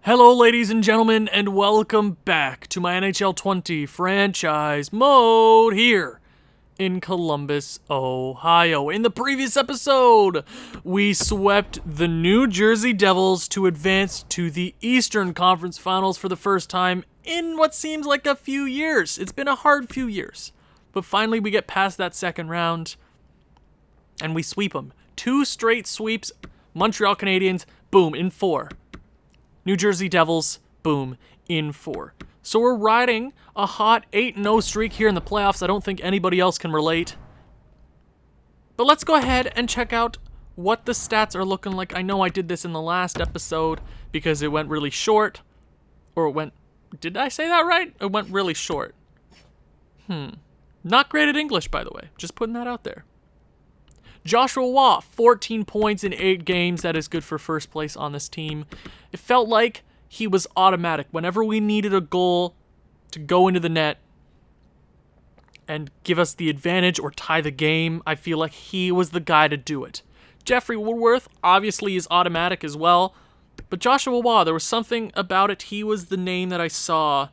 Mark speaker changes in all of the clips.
Speaker 1: Hello, ladies and gentlemen, and welcome back to my NHL 20 franchise mode here in Columbus, Ohio. In the previous episode, we swept the New Jersey Devils to advance to the Eastern Conference Finals for the first time in what seems like a few years. It's been a hard few years, but finally we get past that second round and we sweep them. 2 straight sweeps. Montreal Canadiens, boom, in 4. New Jersey Devils, boom, in 4. So we're riding a hot 8-0 streak here in the playoffs. I don't think anybody else can relate. But let's go ahead and check out what the stats are looking like. I know I did this in the last episode because it went really short. Or it went... Did I say that right? It went really short. Not great at English, by the way. Just putting that out there. Joshua Waugh, 14 points in 8 games. That is good for first place on this team. It felt like he was automatic. Whenever we needed a goal to go into the net and give us the advantage or tie the game, I feel like he was the guy to do it. Jeffrey Woodworth obviously is automatic as well. But Joshua Waugh, there was something about it. He was the name that I saw.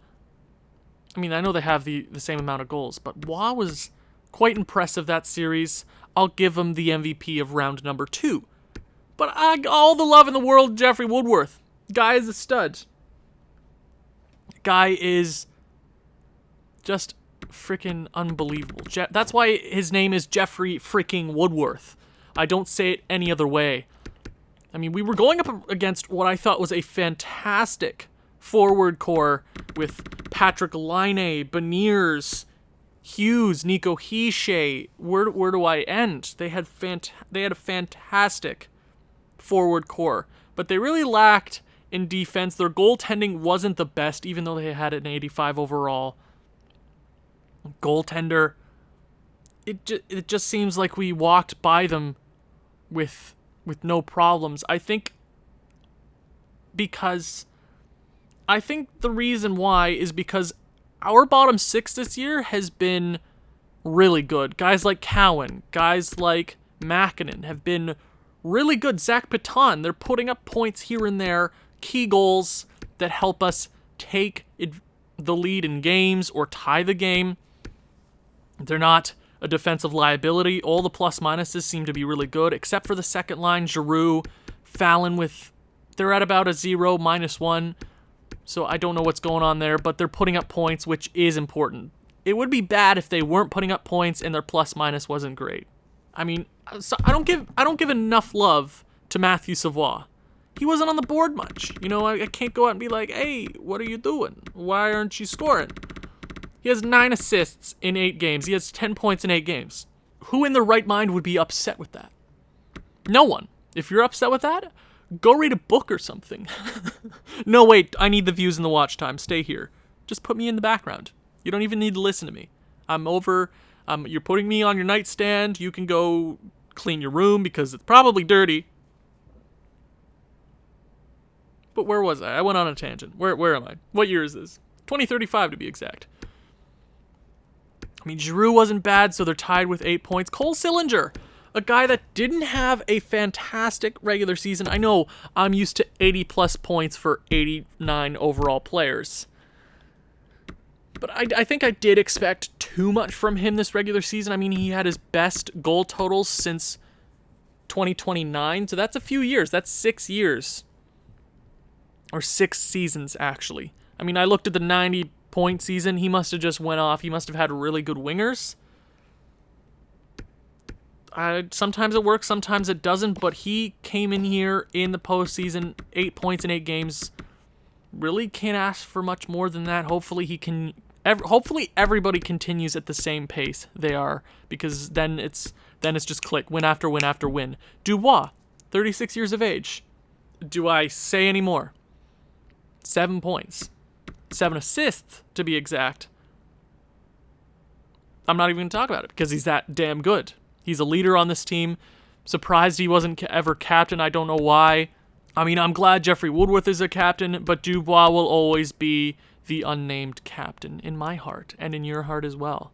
Speaker 1: I mean, I know they have the same amount of goals, but Waugh was quite impressive that series. I'll give him the MVP of round number 2. But all the love in the world, Jeffrey Woodworth. Guy is a stud. Guy is just freaking unbelievable. That's why his name is Jeffrey freaking Woodworth. I don't say it any other way. I mean, we were going up against what I thought was a fantastic forward core with Patrick Laine, Beniers, Hughes, Nico Hischier. Where do I end? They had a fantastic forward core, but they really lacked in defense. Their goaltending wasn't the best, even though they had an 85 overall goaltender. It just seems like we walked by them with no problems. I think the reason why is because our bottom 6 this year has been really good. Guys like Cowan, guys like Makinen have been really good. Zach Paton, they're putting up points here and there, key goals that help us take the lead in games or tie the game. They're not a defensive liability. All the plus minuses seem to be really good, except for the second line, Giroux, Fallon they're at about a 0, -1. So I don't know what's going on there, but they're putting up points, which is important. It would be bad if they weren't putting up points and their plus minus wasn't great. I mean, so I don't give enough love to Matthew Savoie. He wasn't on the board much. You know, I can't go out and be like, hey, what are you doing? Why aren't you scoring? He has 9 assists in 8 games. He has 10 points in 8 games. Who in their right mind would be upset with that? No one. If you're upset with that, go read a book or something. No, wait, I need the views and the watch time. Stay here. Just put me in the background. You don't even need to listen to me. I'm over. You're putting me on your nightstand. You can go clean your room because it's probably dirty. But where was I? I went on a tangent. Where am I? What year is this? 2035 to be exact. I mean, Giroux wasn't bad, so they're tied with 8 points. Cole Sillinger, a guy that didn't have a fantastic regular season. I know I'm used to 80-plus points for 89 overall players. But I think I did expect too much from him this regular season. I mean, he had his best goal totals since 2029, so that's a few years. That's 6 years. Or 6 seasons, actually. I mean, I looked at the 90-point season. He must have just went off. He must have had really good wingers. Sometimes it works, sometimes it doesn't, but he came in here in the postseason, 8 points in 8 games. Really can't ask for much more than that. Hopefully hopefully everybody continues at the same pace they are, because then it's just click, win after win after win. Dubois, 36 years of age. Do I say any more? 7 points. 7 assists, to be exact. I'm not even going to talk about it, because he's that damn good. He's a leader on this team. Surprised he wasn't ever captain. I don't know why. I mean, I'm glad Jeffrey Woodworth is a captain, but Dubois will always be the unnamed captain in my heart and in your heart as well.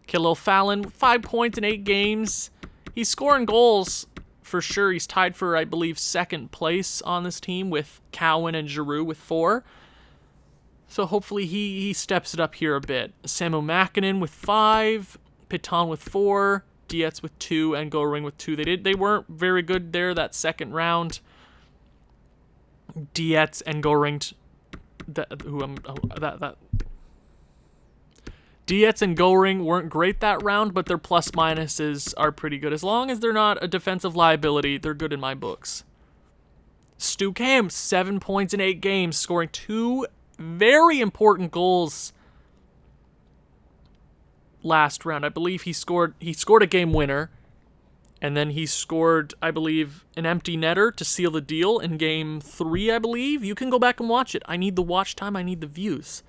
Speaker 1: Khalil Fallon, 5 points in 8 games. He's scoring goals for sure. He's tied for, I believe, second place on this team with Cowan and Giroux with 4. So hopefully he steps it up here a bit. Samu Makinen with 5, Piton with 4, Dietz with 2, and Goring with 2. They weren't very good there that second round. Dietz and Goring, Dietz and Goring weren't great that round, but their plus minuses are pretty good. As long as they're not a defensive liability, they're good in my books. Stu Cam, 7 points in 8 games, scoring 2 very important goals last round. I believe he scored a game winner, and then he scored, I believe, an empty netter to seal the deal in game 3, I believe. You can go back and watch it. I need the watch time. I need the views.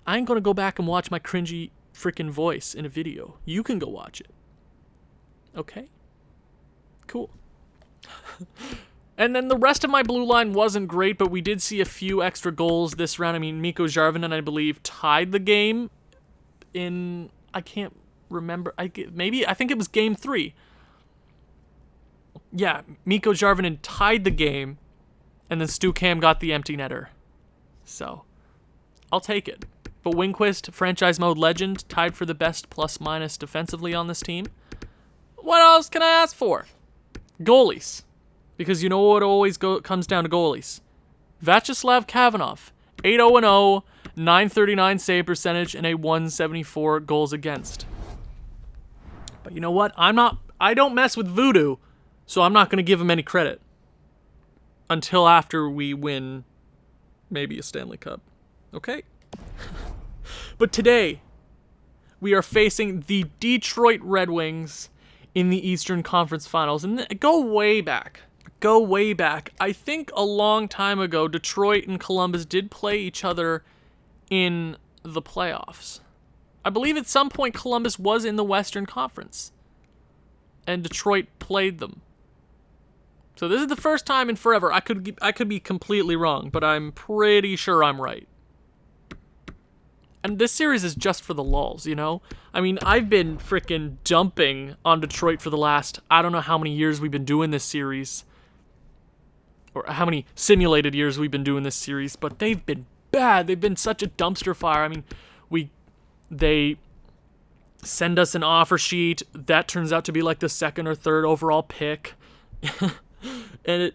Speaker 1: I ain't going to go back and watch my cringy freaking voice in a video. You can go watch it. Okay? Cool. And then the rest of my blue line wasn't great, but we did see a few extra goals this round. I mean, Mikko Järvinen, I believe, tied the game in... I can't remember. I think it was game 3. Yeah, Mikko Järvinen tied the game, and then Stu Cam got the empty netter. So, I'll take it. But Winquist, franchise mode legend, tied for the best plus-minus defensively on this team. What else can I ask for? Goalies. Because you know what always comes down to goalies. Vyacheslav Kavanov, 8-0-0, 939 save percentage, and a 174 goals against. But you know what? I don't mess with voodoo, so I'm not going to give him any credit. Until after we win maybe a Stanley Cup. Okay? But today, we are facing the Detroit Red Wings in the Eastern Conference Finals. And go way back. I think a long time ago, Detroit and Columbus did play each other in the playoffs. I believe at some point Columbus was in the Western Conference, and Detroit played them. So this is the first time in forever. I could be completely wrong, but I'm pretty sure I'm right. And this series is just for the lulz, you know? I mean, I've been freaking dumping on Detroit for the last, I don't know how many years we've been doing this series. Or how many simulated years we've been doing this series, but they've been bad. They've been such a dumpster fire. I mean, they send us an offer sheet that turns out to be like the 2nd or 3rd overall pick. And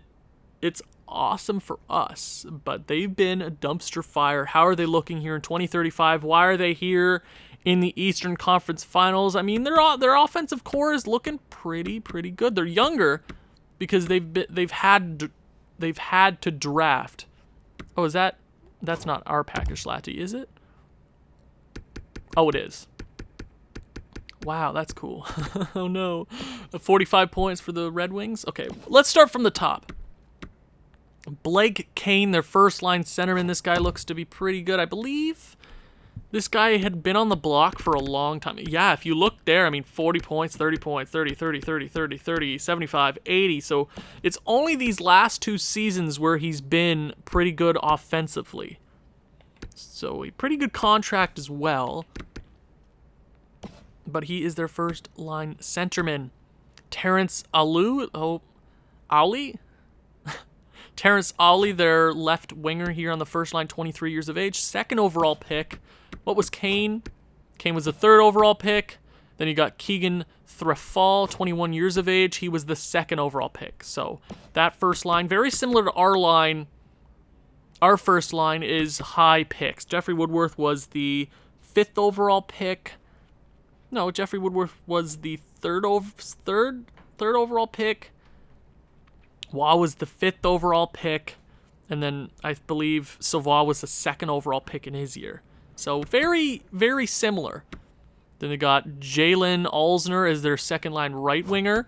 Speaker 1: it's awesome for us, but they've been a dumpster fire. How are they looking here in 2035? Why are they here in the Eastern Conference Finals? I mean, their offensive core is looking pretty good. They're younger because they've had to draft. Oh, that's not our package Slatty, is it? Oh, it is. Wow, that's cool. Oh no. 45 points for the Red Wings? Okay, let's start from the top. Blake Kane, their first line centerman. This guy looks to be pretty good. I believe this guy had been on the block for a long time. Yeah, if you look there, I mean, 40 points, 30 points, 30, 30, 30, 30, 30, 75, 80. So it's only these last 2 seasons where he's been pretty good offensively. So a pretty good contract as well. But he is their first line centerman. Terrence Auli? Terrence Auli, their left winger here on the first line, 23 years of age. 2nd overall pick. What was Kane? Kane was the 3rd overall pick. Then you got Keegan Threfall, 21 years of age. He was the 2nd overall pick. So that first line, very similar to our line. Our first line is high picks. Jeffrey Woodworth was the 5th overall pick. No, Jeffrey Woodworth was the third overall pick. Waugh was the 5th overall pick. And then I believe Savoie was the 2nd overall pick in his year. So very, very similar. Then they got Jalen Alzner as their 2nd line right winger.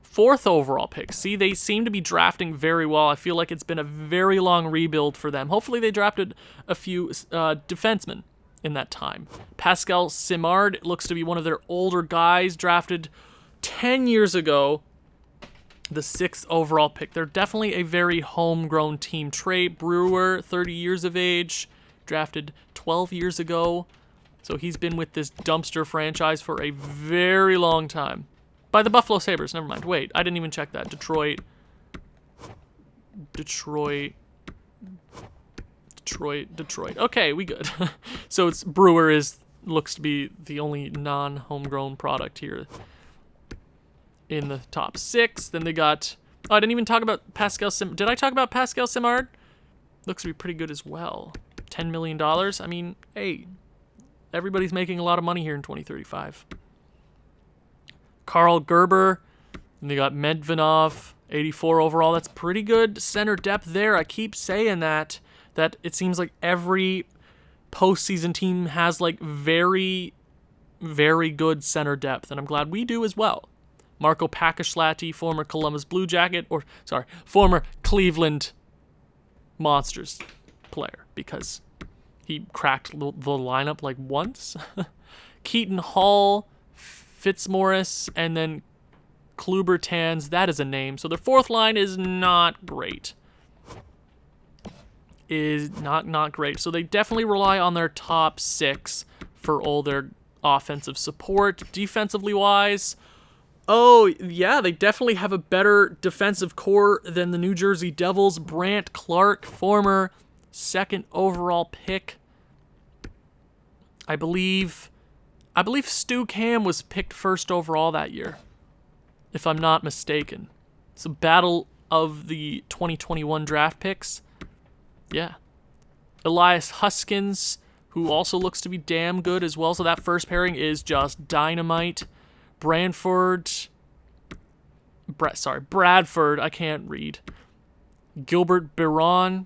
Speaker 1: 4th overall pick. See, they seem to be drafting very well. I feel like it's been a very long rebuild for them. Hopefully they drafted a few defensemen in that time. Pascal Simard looks to be one of their older guys, drafted 10 years ago, the 6th overall pick. They're definitely a very homegrown team. Trey Brewer, 30 years of age, drafted 12 years ago. So he's been with this dumpster franchise for a very long time. By the Buffalo Sabres. Never mind. Wait, I didn't even check that. Detroit. Okay, we good. So it's Brewer looks to be the only non-homegrown product here in the top 6. Then they got... Oh, I didn't even talk about Pascal Sim... Did I talk about Pascal Simard? Looks to be pretty good as well. $10 million. I mean, hey, everybody's making a lot of money here in 2035. Carl Gerber. And they got Medvedov, 84 overall. That's pretty good center depth there. I keep saying that it seems like every postseason team has like very, very good center depth, and I'm glad we do as well. Marco Pakashlati, former former Cleveland Monsters player, because he cracked the lineup like once. Keaton Hall, Fitzmaurice, and then Kluber-Tans. That is a name. So their fourth line is not great. Not great. So they definitely rely on their top 6 for all their offensive support. Defensively wise, oh yeah, they definitely have a better defensive core than the New Jersey Devils. Brant Clark, former 2nd overall pick. I believe Stu Cam was picked 1st overall that year, if I'm not mistaken. It's a battle of the 2021 draft picks. Yeah. Elias Huskins, who also looks to be damn good as well. So that first pairing is just dynamite. Bradford. I can't read. Gilbert Biron.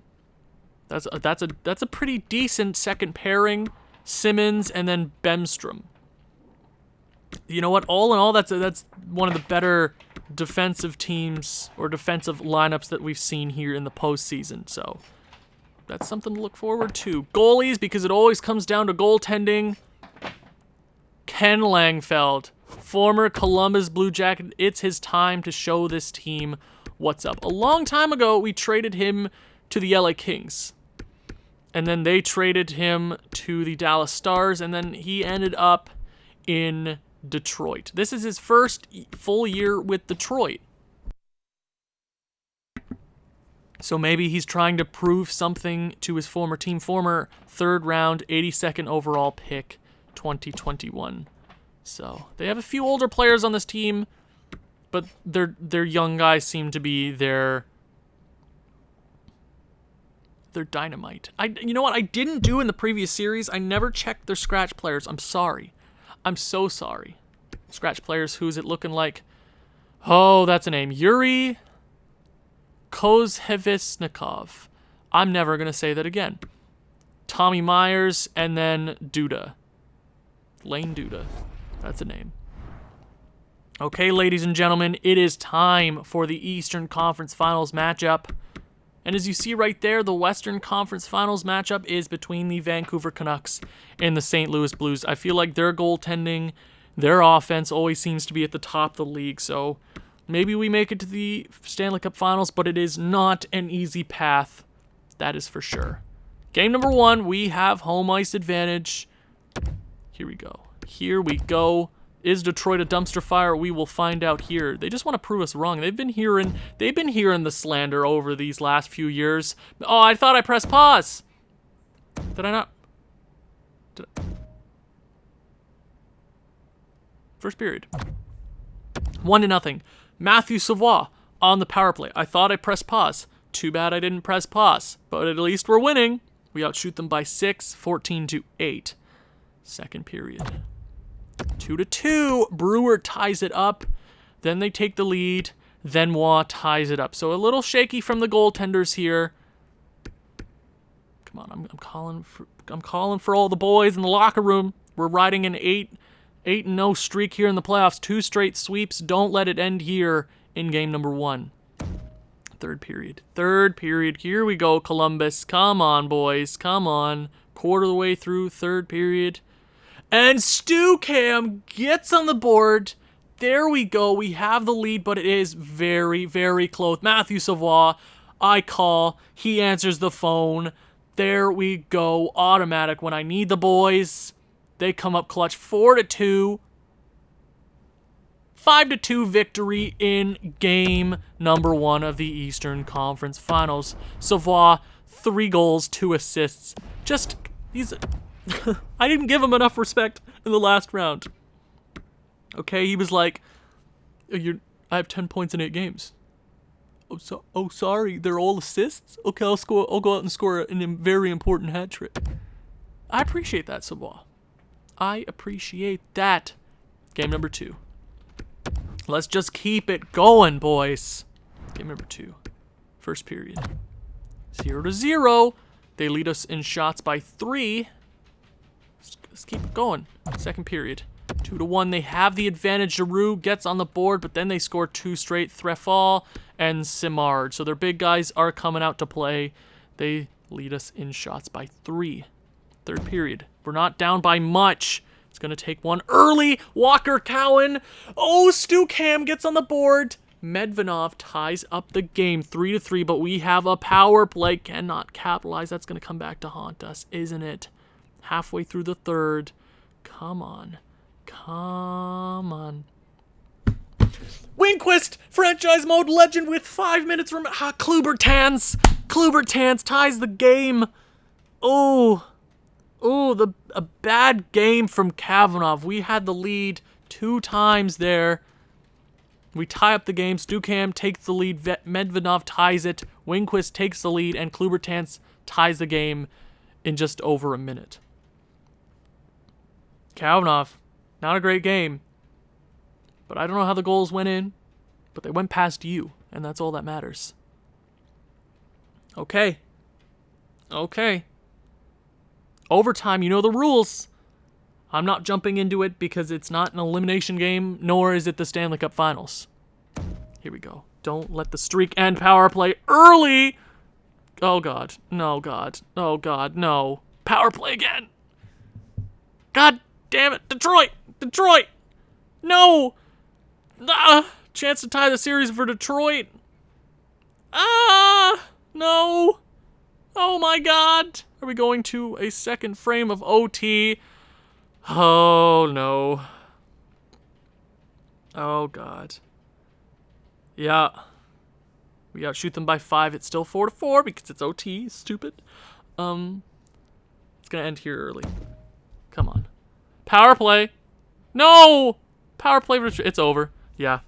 Speaker 1: That's a pretty decent second pairing. Simmons and then Bemstrom. You know what? All in all, that's one of the better defensive teams or defensive lineups that we've seen here in the postseason. So that's something to look forward to. Goalies, because it always comes down to goaltending. Ken Langfeld, former Columbus Blue Jacket. It's his time to show this team what's up. A long time ago, we traded him to the LA Kings. And then they traded him to the Dallas Stars, and then he ended up in Detroit. This is his first full year with Detroit. So maybe he's trying to prove something to his former team. Former 3rd round, 82nd overall pick, 2021. So they have a few older players on this team, but their young guys seem to be their dynamite. You know what I didn't do in the previous series? I never checked their scratch players. I'm sorry. I'm so sorry. Scratch players, who's it looking like? Oh, that's a name. Yuri Kozhevisnikov. I'm never going to say that again. Tommy Myers, and then Duda. Lane Duda. That's a name. Okay, ladies and gentlemen, it is time for the Eastern Conference Finals matchup. And as you see right there, the Western Conference Finals matchup is between the Vancouver Canucks and the St. Louis Blues. I feel like their goaltending, their offense always seems to be at the top of the league. So maybe we make it to the Stanley Cup Finals, but it is not an easy path. That is for sure. Game number 1, we have home ice advantage. Here we go. Is Detroit a dumpster fire? We will find out here. They just want to prove us wrong. They've been hearing the slander over these last few years. Oh, I thought I pressed pause. Did I not? First period. 1-0. Matthew Savoie on the power play. I thought I pressed pause. Too bad I didn't press pause. But at least we're winning. We outshoot them by 6, 14-8. Second period. 2-2. Brewer ties it up. Then they take the lead. Then Waugh ties it up. So a little shaky from the goaltenders here. Come on, I'm calling for all the boys in the locker room. We're riding an 8-0 streak here in the playoffs. 2 straight sweeps. Don't let it end here in game number 1. Third period. Here we go, Columbus. Come on, boys. Come on. Quarter of the way through third period. And Stu Cam gets on the board. There we go. We have the lead, but it is very, very close. Matthew Savoie, I call. He answers the phone. There we go. Automatic. When I need the boys, they come up clutch. 4-2. 5-2 victory in game number 1 of the Eastern Conference Finals. Savoie, 3 goals, 2 assists. Just, I didn't give him enough respect in the last round. Okay, he was like, I have 10 points in 8 games. Oh, sorry, they're all assists? Okay, I'll go out and score a very important hat trick. I appreciate that, Savoie. I appreciate that. Game number 2. Let's just keep it going, boys. Game number 2. First period. 0-0. They lead us in shots by 3. Let's keep it going. Second period. 2-1. They have the advantage. Giroux gets on the board, but then they score 2 straight. Threfall and Simard. So their big guys are coming out to play. They lead us in shots by 3. Third period. We're not down by much. It's going to take one early. Walker Cowan. Oh, Stucam gets on the board. Medvedov ties up the game 3-3, but we have a power play. Cannot capitalize. That's going to come back to haunt us, isn't it? Halfway through the third. Come on. Come on. Winquist, franchise mode legend with 5 minutes remaining. Klubertans ties the game. Oh, a bad game from Kavanagh. We had the lead 2 times there. We tie up the game. Stucam takes the lead. Medvedov ties it. Winquist takes the lead, and Klubertans ties the game in just over a minute. Kavanagh, not a great game. But I don't know how the goals went in, but they went past you, and that's all that matters. Okay. Overtime, you know the rules. I'm not jumping into it because it's not an elimination game, nor is it the Stanley Cup Finals. Here we go. Don't let the streak end. Power play early. Oh, God. No, God. Oh, God. No. Power play again. God damn it. Detroit. No. Chance to tie the series for Detroit. No. Oh, my God. Are we going to a second frame of OT? Oh, no. Oh, God. Yeah. We outshoot them by 5. It's still 4-4 because it's OT. Stupid. It's going to end here early. Come on. Power play. No! Power play. It's over. Yeah.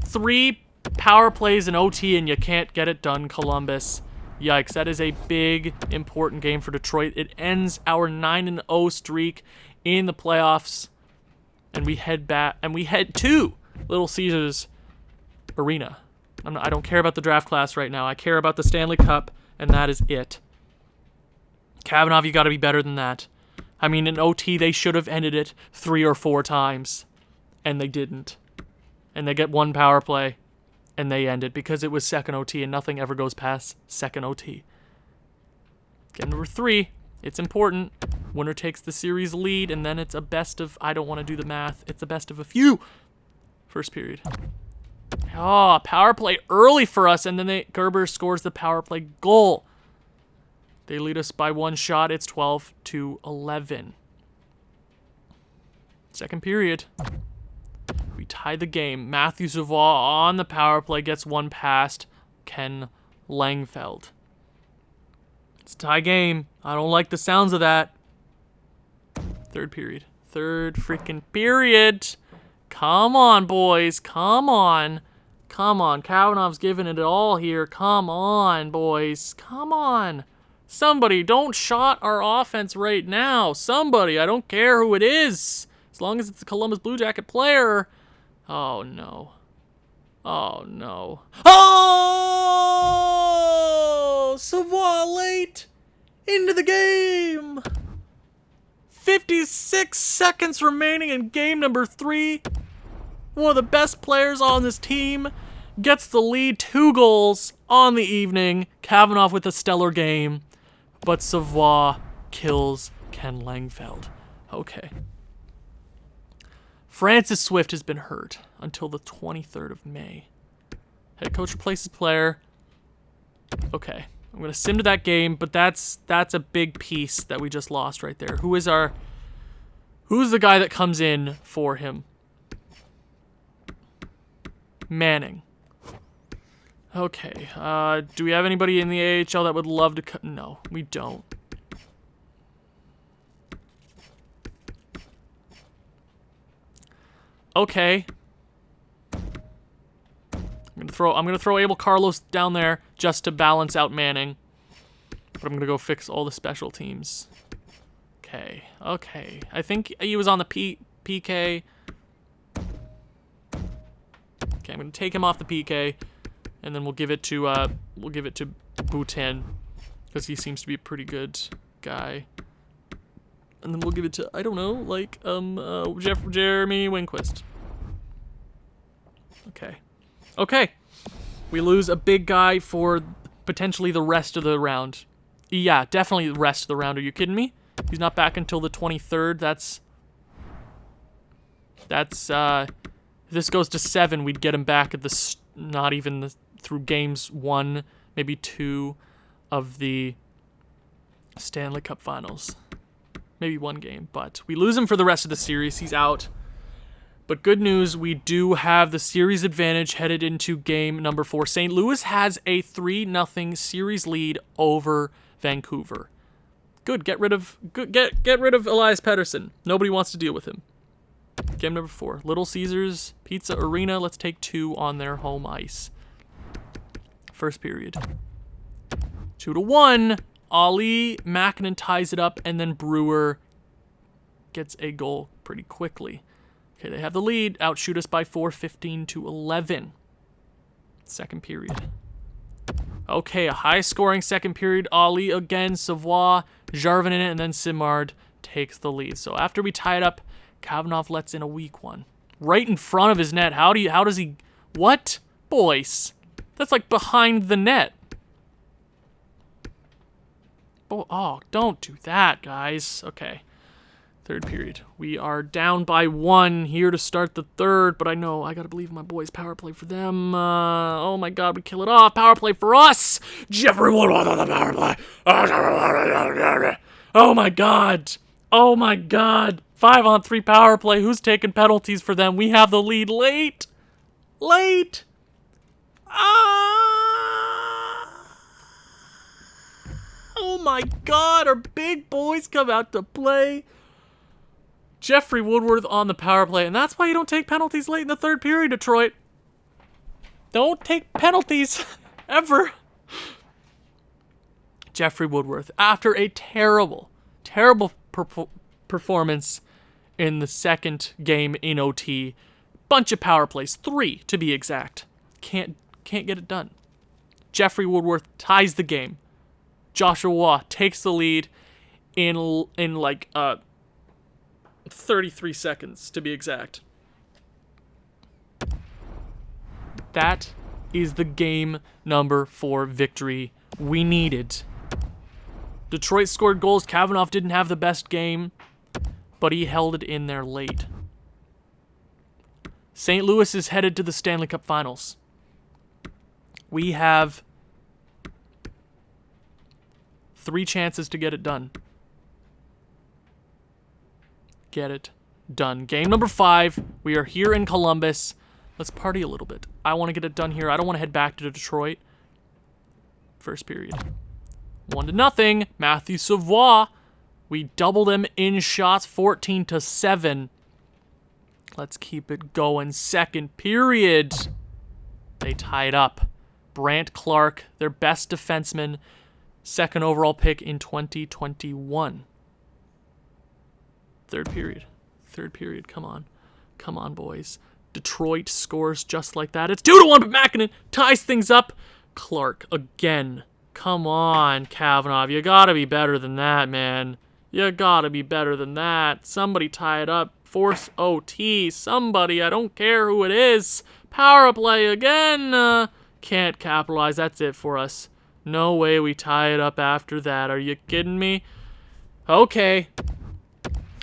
Speaker 1: 3 power plays in OT and you can't get it done, Columbus. Yikes, that is a big, important game for Detroit. It ends our 9-0 streak in the playoffs. And we head back, and we head to Little Caesars Arena. I don't care about the draft class right now. I care about the Stanley Cup, and that is it. Kavanagh, you got to be better than that. I mean, in OT, they should have ended it 3 or 4 times, and they didn't. And they get 1 power play. And they ended because it was second OT and nothing ever goes past second OT. Game number 3. It's important. Winner takes the series lead, and then it's a best of... I don't want to do the math. It's a best of a few. First period. Oh, power play early for us, and then Gerber scores the power play goal. They lead us by 1 shot. It's 12-11. Second period. We tie the game. Matthew Savoie on the power play gets 1 past Ken Langfeld. It's a tie game. I don't like the sounds of that. Third period. Third freaking period. Come on, boys. Come on. Kavanagh's giving it all here. Come on, boys. Come on. Somebody, don't shot our offense right now. Somebody, I don't care who it is. As long as it's a Columbus Blue Jacket player. Oh, no. Oh, no. Oh! Savoie late into the game. 56 seconds remaining in game number 3. One of the best players on this team gets the lead. 2 goals on the evening. Kavanagh with a stellar game. But Savoie kills Ken Langfeld. Okay. Francis Swift has been hurt until the 23rd of May. Head coach replaces player. Okay, I'm going to sim to that game, but that's a big piece that we just lost right there. Who's the guy that comes in for him? Manning. Okay, do we have anybody in the AHL that would love to no, we don't. Okay. I'm gonna throw Abel Carlos down there just to balance out Manning. But I'm gonna go fix all the special teams. Okay, okay. I think he was on the PK. Okay, I'm gonna take him off the PK, and then we'll give it to Bhutan, because he seems to be a pretty good guy. And then we'll give it to, I don't know, like Jeremy Winquist. Okay. Okay. We lose a big guy for potentially the rest of the round. Yeah, definitely the rest of the round. Are you kidding me? He's not back until the 23rd. That's if this goes to 7, we'd get him back at the not even through games 1, maybe 2 of the Stanley Cup Finals. Maybe 1 game, but we lose him for the rest of the series. He's out. But good news, we do have the series advantage headed into game number 4. St. Louis has a 3-0 series lead over Vancouver. Good, get rid of Elias Pettersson. Nobody wants to deal with him. Game number 4, Little Caesars Pizza Arena. Let's take 2 on their home ice. First period. 2-1. Ollie Makinen ties it up, and then Brewer gets a goal pretty quickly. Okay, they have the lead. Outshoot us by 4, 15-11. Second period. Okay, a high-scoring second period. Ollie again, Savoie, Jarvin in it, and then Simard takes the lead. So after we tie it up, Kavanagh lets in a weak one. Right in front of his net. How does he... What? Boys. That's like behind the net. Oh, don't do that, guys. Okay. Third period. We are down by 1 here to start the third, but I know I gotta believe in my boys. Power play for them. Oh my god, we kill it off. Power play for us. Jeffrey Woodworth on the power play. Oh my god. Oh my god. 5-on-3 power play. Who's taking penalties for them? We have the lead late. Late. Oh my god, our big boys come out to play. Jeffrey Woodworth on the power play, and that's why you don't take penalties late in the third period, Detroit. Don't take penalties, ever. Jeffrey Woodworth, after a terrible, terrible performance in the second game in OT, bunch of power plays, 3 to be exact, can't get it done. Jeffrey Woodworth ties the game. Joshua Waugh takes the lead in like 33 seconds, to be exact. That is the game number 4 victory we needed. Detroit scored goals. Kavanagh didn't have the best game, but he held it in there late. St. Louis is headed to the Stanley Cup Finals. We have 3 chances to get it done. Get it done. Game number 5. We are here in Columbus. Let's party a little bit. I want to get it done here. I don't want to head back to Detroit. First period. 1-0. Matthew Savoie. We doubled him in shots, 14-7. Let's keep it going. Second period. They tied up. Brant Clark, their best defenseman, second overall pick in 2021. Third period. Come on. Come on, boys. Detroit scores just like that. It's 2-1, but Makinen ties things up. Clark again. Come on, Kavanagh. You gotta be better than that, man. You gotta be better than that. Somebody tie it up. Force OT. Somebody. I don't care who it is. Power play again. Can't capitalize. That's it for us. No way we tie it up after that. Are you kidding me? Okay.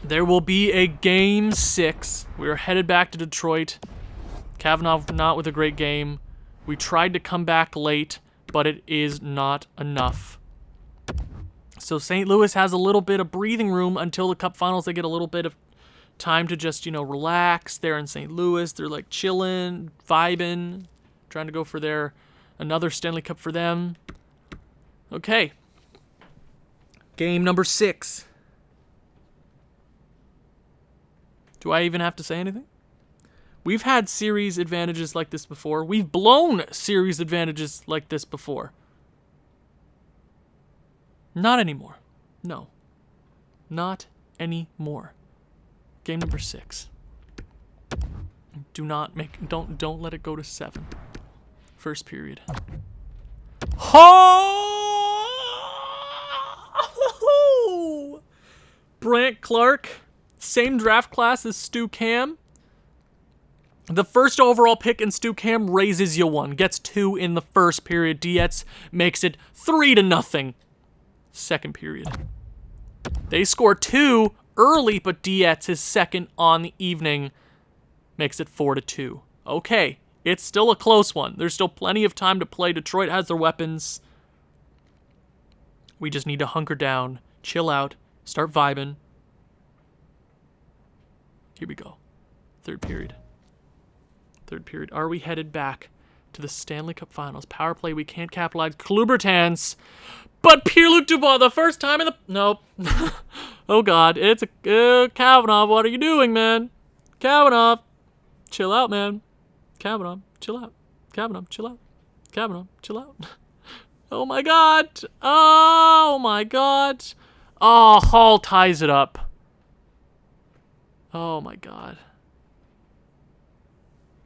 Speaker 1: There will be a game 6. We are headed back to Detroit. Kavanagh not with a great game. We tried to come back late, but it is not enough. So St. Louis has a little bit of breathing room until the Cup Finals. They get a little bit of Time to just, relax. They're in St. Louis. They're like chilling, vibing, trying to go for another Stanley Cup for them. Okay. Game number 6. Do I even have to say anything? We've had series advantages like this before. We've blown series advantages like this before. Not anymore. No. Not anymore. Game number 6. Don't let it go to 7. First period. Oh! Brant Clark, same draft class as Stu Cam. The first overall pick in Stu Cam raises you 1, gets 2 in the first period. Dietz makes it 3-0. Second period. They score 2 early, but Dietz, his second on the evening, makes it 4-2. Okay, it's still a close one. There's still plenty of time to play. Detroit has their weapons. We just need to hunker down, chill out, start vibing. Here we go. Third period. Are we headed back to the Stanley Cup Finals? Power play, we can't capitalize. Klubertans. But Pierre-Luc Dubois, the first time in the... Nope. Oh, God. It's a... Kavanaugh, what are you doing, man? Kavanaugh. Chill out, man. Kavanaugh, chill out. Kavanaugh, chill out. Kavanaugh, chill out. Oh, my God. Oh, my God. Oh, Hall ties it up. Oh, my God.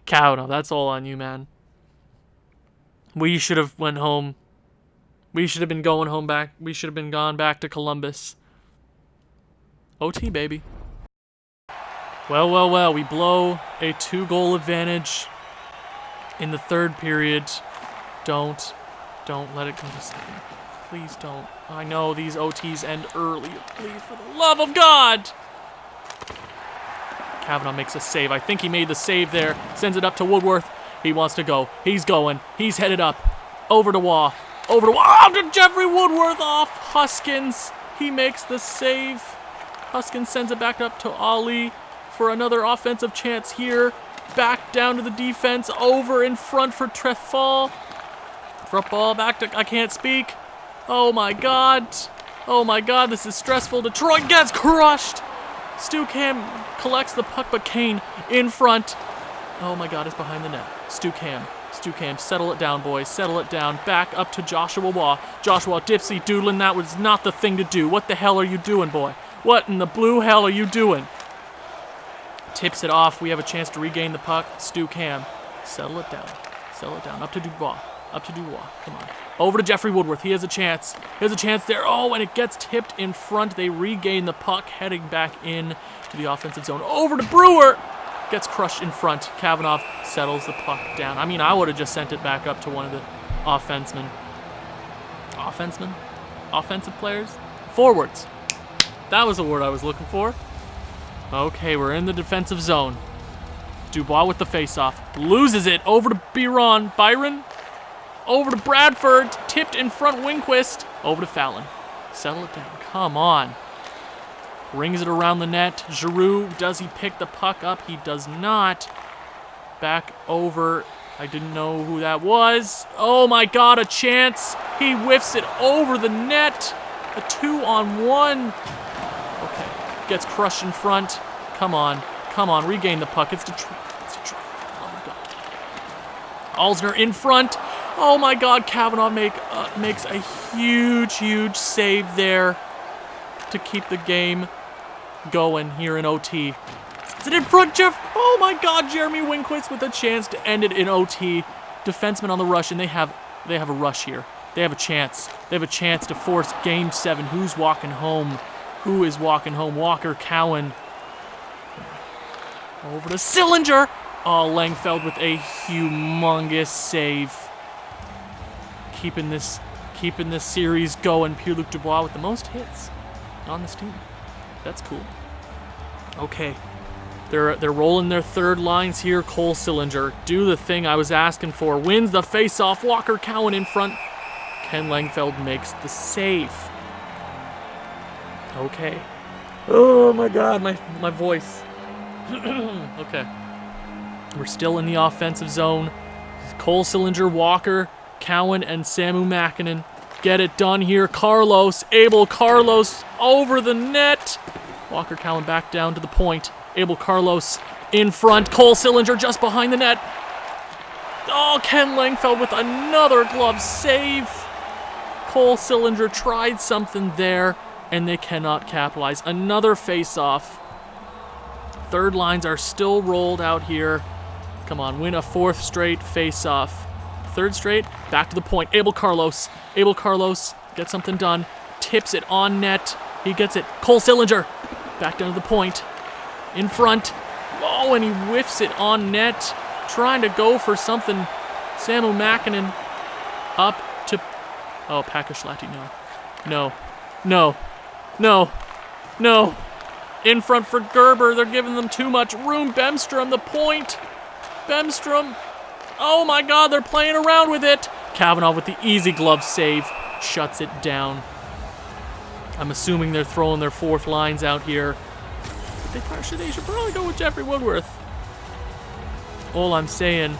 Speaker 1: Kavanaugh, that's all on you, man. We should have went home. We should have been going home back. We should have been gone back to Columbus. OT, baby. Well. We blow a 2-goal advantage in the third period. Don't let it go to 7. Please don't. I know these OTs end early. Please, for the love of God. Kavanaugh makes a save. I think he made the save there. Sends it up to Woodworth. He wants to go. He's going. He's headed up. Over to Waugh. To Jeffrey Woodworth off Huskins. He makes the save. Huskins sends it back up to Ali for another offensive chance here. Back down to the defense. Over in front for Trefall. Front ball back to... I can't speak. Oh, my God. Oh, my God. This is stressful. Detroit gets crushed. Stu Cam collects the puck, but Kane in front. Oh, my God. It's behind the net. Stu Cam, settle it down, boys. Settle it down. Back up to Joshua Waugh. Joshua dipsy doodling. That was not the thing to do. What the hell are you doing, boy? What in the blue hell are you doing? Tips it off. We have a chance to regain the puck. Stu Cam, settle it down. Up to Dubois. Come on. Over to Jeffrey Woodworth. He has a chance. There. Oh, and it gets tipped in front. They regain the puck, heading back in to the offensive zone. Over to Brewer. Gets crushed in front. Kavanaugh settles the puck down. I mean, I would have just sent it back up to one of the offensemen. Offensive players? Forwards. That was the word I was looking for. Okay, we're in the defensive zone. Dubois with the faceoff. Loses it. Over to Byron. Over to Bradford. Tipped in front, Winquist. Over to Fallon. Settle it down. Come on. Rings it around the net. Giroux, does he pick the puck up? He does not. Back over. I didn't know who that was. Oh, my God, a chance. He whiffs it over the net. A 2-on-1. Okay. Gets crushed in front. Come on. Regain the puck. It's Detroit. Oh, God. Alsner in front. Oh, my God. Kavanaugh makes a huge save there to keep the game going here in OT. Is it in front, Jeff? Oh, my God. Jeremy Winquist with a chance to end it in OT. Defenseman on the rush, and they have a rush here. They have a chance. They have a chance to force Game 7. Who's walking home? Who is walking home? Walker, Cowan. Over to Sillinger. Oh, Langfeld with a humongous save. Keeping this series going. Pierre-Luc Dubois with the most hits on this team. That's cool. Okay. They're rolling their third lines here. Cole Sillinger. Do the thing I was asking for. Wins the face-off. Walker, Cowan in front. Ken Langfeld makes the save. Okay. Oh, my God. My voice. Okay. We're still in the offensive zone. Cole Sillinger, Walker, Cowan, and Samu Makinen get it done here. Abel Carlos over the net. Walker, Cowan back down to the point. Abel Carlos in front. Cole Sillinger just behind the net. Oh, Ken Langfeld with another glove save. Cole Sillinger tried something there, and they cannot capitalize. Another face-off. Third lines are still rolled out here. Come on, win a fourth straight face-off. Third straight, back to the point. Abel Carlos gets something done. Tips it on net. He gets it. Cole Sillinger back down to the point. In front. Oh, and he whiffs it on net. Trying to go for something. Samu Makinen up to... Oh, Pakashlati, no. In front for Gerber. They're giving them too much room. Bemstrom, the point. Bemstrom. Oh my God, they're playing around with it. Kavanaugh with the easy glove save. Shuts it down. I'm assuming they're throwing their fourth lines out here. But they should probably go with Jeffrey Woodworth. All I'm saying,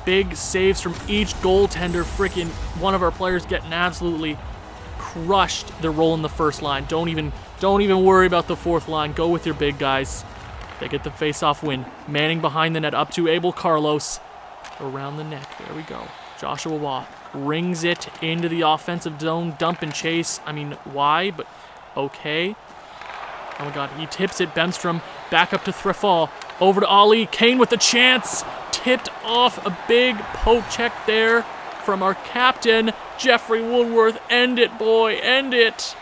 Speaker 1: big saves from each goaltender. Freaking one of our players getting absolutely crushed. They're rolling the first line. Don't even worry about the fourth line. Go with your big guys. They get the face-off win. Manning behind the net up to Abel Carlos. Around the net. There we go. Joshua Waugh rings it into the offensive zone. Dump and chase. I mean, why? But okay. Oh my God. He tips it. Bemstrom back up to Thrifall. Over to Ali. Kane with the chance. Tipped off a big poke check there from our captain, Jeffrey Woodworth. End it, boy. End it.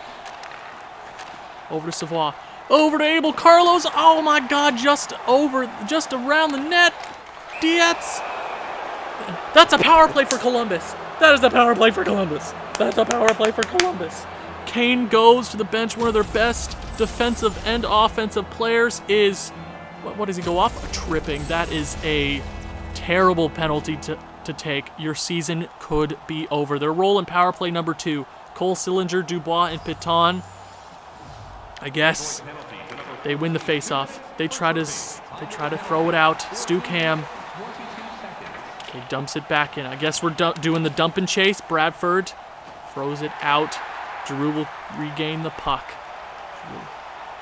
Speaker 1: Over to Savoie. Over to Abel Carlos. Oh my God. Just around the net. Dietz. That's a power play for Columbus. That is a power play for Columbus. That's a power play for Columbus. Kane goes to the bench. One of their best defensive and offensive players is... What does he go off? A tripping. That is a terrible penalty to take. Your season could be over. They're rolling power play number 2. Cole Sillinger, Dubois, and Piton. I guess they win the faceoff. They try to throw it out. Stu Cam. Okay, dumps it back in. I guess we're doing the dump and chase. Bradford throws it out. Giroux will regain the puck.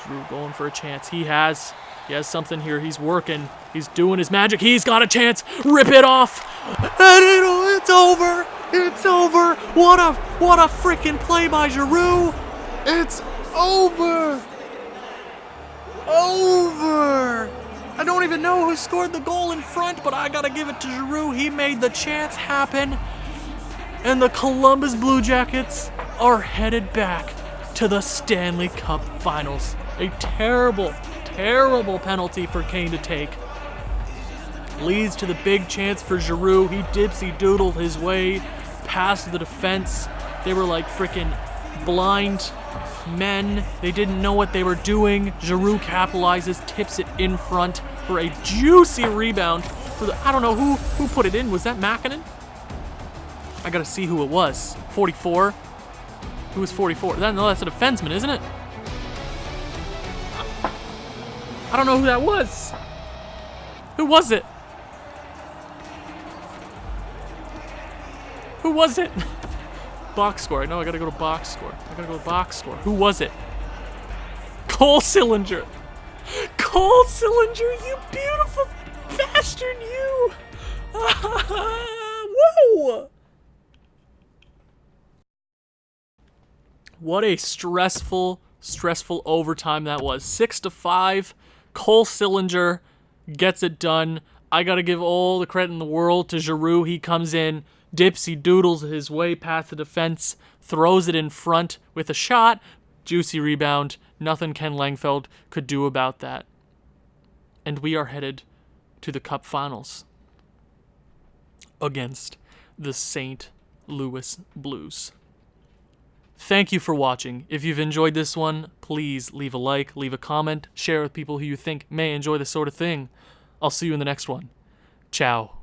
Speaker 1: Giroux going for a chance. He has something here. He's working. He's doing his magic. He's got a chance. Rip it off. And it's over. It's over. What a freaking play by Giroux. It's over. I don't even know who scored the goal in front, but I gotta give it to Giroux. He made the chance happen. And the Columbus Blue Jackets are headed back to the Stanley Cup Finals. A terrible penalty for Kane to take. Leads to the big chance for Giroux. He dipsy-doodled his way past the defense. They were like freaking blind men. They didn't know what they were doing. Giroux capitalizes, tips it in front for a juicy rebound. I don't know who put it in. Was that Makinen? I gotta see who it was. 44. Who was 44? No, that's a defenseman, isn't it? I don't know who that was. Who was it? Who was it? Box score. No, I gotta go to box score. Who was it? Cole Sillinger. Cole Sillinger, you beautiful bastard, you. Whoa. What a stressful overtime that was. 6-5. Cole Sillinger gets it done. I gotta give all the credit in the world to Giroux. He comes in, dipsy-doodles his way past the defense, throws it in front with a shot. Juicy rebound. Nothing Ken Langfeld could do about that. And we are headed to the Cup Finals against the St. Louis Blues. Thank you for watching. If you've enjoyed this one, please leave a like, leave a comment, share with people who you think may enjoy this sort of thing. I'll see you in the next one. Ciao.